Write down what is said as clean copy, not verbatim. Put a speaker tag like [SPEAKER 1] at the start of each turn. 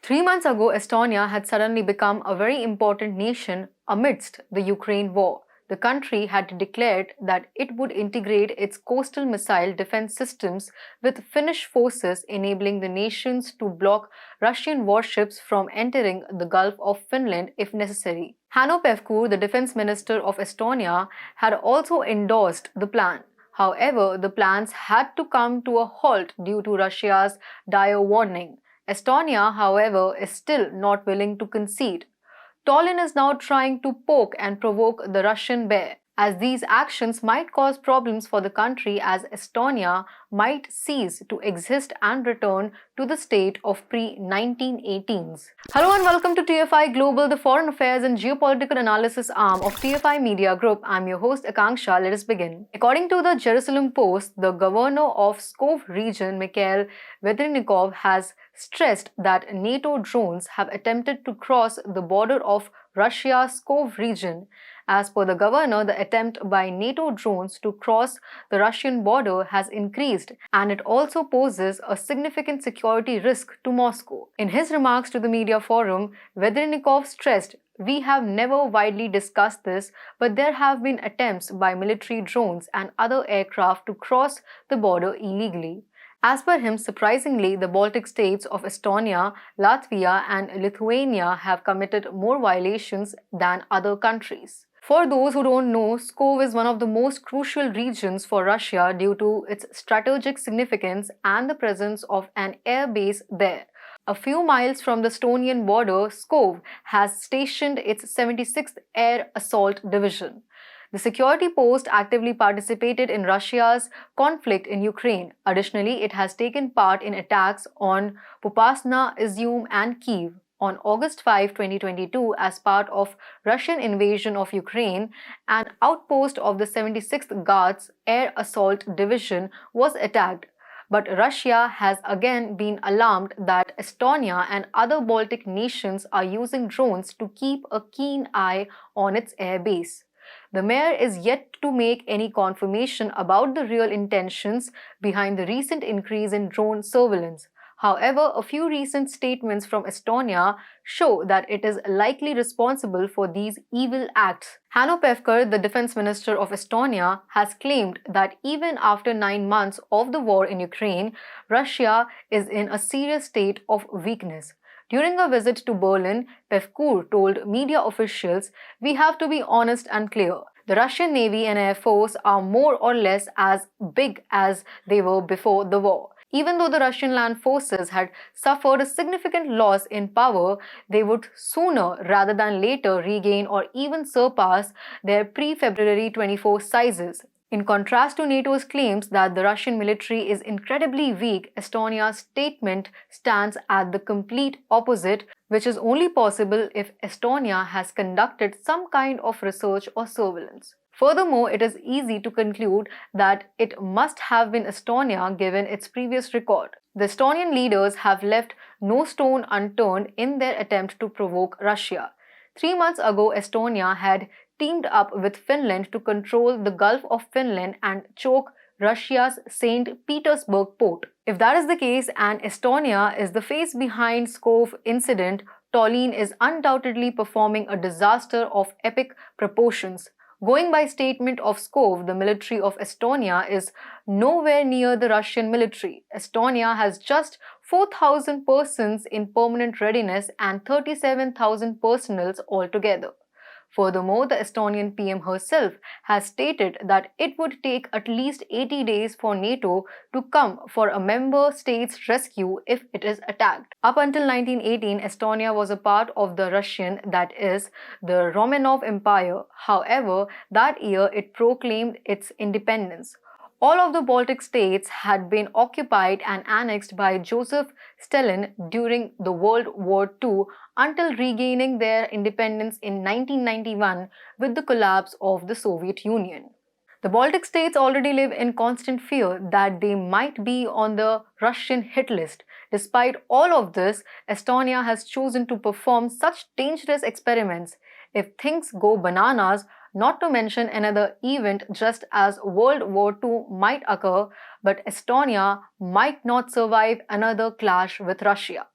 [SPEAKER 1] 3 months ago, Estonia had suddenly become a very important nation amidst the Ukraine war. The country had declared that it would integrate its coastal missile defense systems with Finnish forces, enabling the nations to block Russian warships from entering the Gulf of Finland if necessary. Hanno Pevkur, the defense minister of Estonia, had also endorsed the plan. However, the plans had to come to a halt due to Russia's dire warning. Estonia, however, is still not willing to concede. Tallinn is now trying to poke and provoke the Russian bear, as these actions might cause problems for the country, as Estonia might cease to exist and return to the state of pre-1918s. Hello and welcome to TFIGlobal, the foreign affairs and geopolitical analysis arm of TFI Media Group. I'm your host Akanksha. Let us begin. According to the Jerusalem Post, the governor of Pskov Region Mikhail Vedernikov has stressed that NATO drones have attempted to cross the border of Russia's Pskov region. As per the governor, the attempt by NATO drones to cross the Russian border has increased, and it also poses a significant security risk to Moscow. In his remarks to the media forum, Vedernikov stressed, "We have never widely discussed this, but there have been attempts by military drones and other aircraft to cross the border illegally." As per him, surprisingly, the Baltic states of Estonia, Latvia, and Lithuania have committed more violations than other countries. For those who don't know, Pskov is one of the most crucial regions for Russia due to its strategic significance and the presence of an air base there. A few miles from the Estonian border, Pskov has stationed its 76th Air Assault Division. The security post actively participated in Russia's conflict in Ukraine. Additionally, it has taken part in attacks on Popasna, Izium, and Kyiv. On August 5, 2022, as part of Russian invasion of Ukraine, an outpost of the 76th Guards Air Assault Division was attacked. But Russia has again been alarmed that Estonia and other Baltic nations are using drones to keep a keen eye on its air base. The mayor is yet to make any confirmation about the real intentions behind the recent increase in drone surveillance. However, a few recent statements from Estonia show that it is likely responsible for these evil acts. Hanno Pevkur, the defense minister of Estonia, has claimed that even after 9 months of the war in Ukraine, Russia is in a serious state of weakness. During a visit to Berlin, Pevkur told media officials, "We have to be honest and clear. The Russian Navy and Air Force are more or less as big as they were before the war. Even though the Russian land forces had suffered a significant loss in power, they would sooner rather than later regain or even surpass their pre-February 24 sizes." In contrast to NATO's claims that the Russian military is incredibly weak, Estonia's statement stands at the complete opposite, which is only possible if Estonia has conducted some kind of research or surveillance. Furthermore, it is easy to conclude that it must have been Estonia given its previous record. The Estonian leaders have left no stone unturned in their attempt to provoke Russia. 3 months ago, Estonia had teamed up with Finland to control the Gulf of Finland and choke Russia's St. Petersburg port. If that is the case and Estonia is the face behind Pskov incident, Tallinn is undoubtedly performing a disaster of epic proportions. Going by statement of Pskov, the military of Estonia is nowhere near the Russian military. Estonia has just 4,000 persons in permanent readiness and 37,000 personnel altogether. Furthermore, the Estonian PM herself has stated that it would take at least 80 days for NATO to come for a member state's rescue if it is attacked. Up until 1918, Estonia was a part of the Russian, that is, the Romanov Empire. However, that year it proclaimed its independence. All of the Baltic states had been occupied and annexed by Joseph Stalin during the World War II until regaining their independence in 1991 with the collapse of the Soviet Union. The Baltic states already live in constant fear that they might be on the Russian hit list. Despite all of this, Estonia has chosen to perform such dangerous experiments. If things go bananas, not to mention another event just as World War II might occur, but Estonia might not survive another clash with Russia.